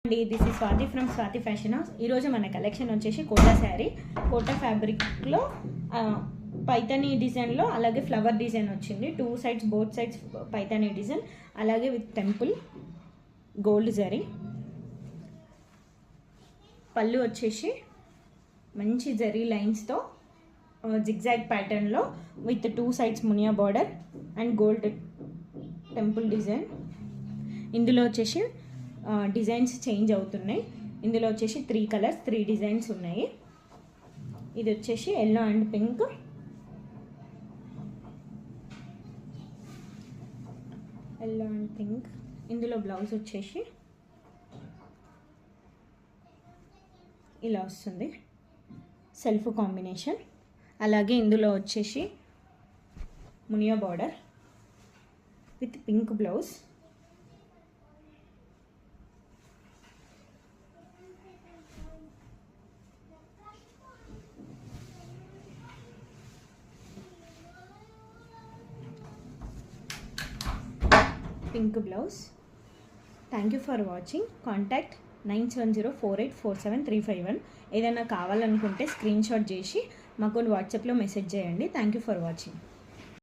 అండి, this is Swathi from Swathi fashion house. ఈరోజు మన కలెక్షన్ వచ్చేసి కోటా శారీ, కోటా ఫ్యాబ్రిక్లో పైతానీ డిజైన్లో అలాగే ఫ్లవర్ డిజైన్ వచ్చింది. బోత్ సైడ్స్ పైతానీ డిజైన్, అలాగే విత్ టెంపుల్ గోల్డ్ జరీ. పళ్ళు వచ్చేసి మంచి జరీ లైన్స్తో జిగ్జాగ్ ప్యాటర్న్లో with 2 sides Muniya border and gold temple design. ఇందులో వచ్చేసి డిజైన్స్ చేంజ్ అవుతున్నాయి. ఇందులో వచ్చేసి 3 కలర్స్ 3 డిజైన్స్ ఉన్నాయి. ఇది వచ్చేసి ఎల్లో అండ్ పింక్, ఇందులో బ్లౌజ్ వచ్చేసి ఇలా వస్తుంది, సెల్ఫ్ కాంబినేషన్. అలాగే ఇందులో వచ్చేసి Muniya border with pink blouse. Pink blouse. Thank you for watching. Contact 9704847351. ఏదైనా కావాలనుకుంటే స్క్రీన్ షాట్ చేసి మాకు వాట్సాప్లో మెసేజ్ చేయండి. Thank you for watching.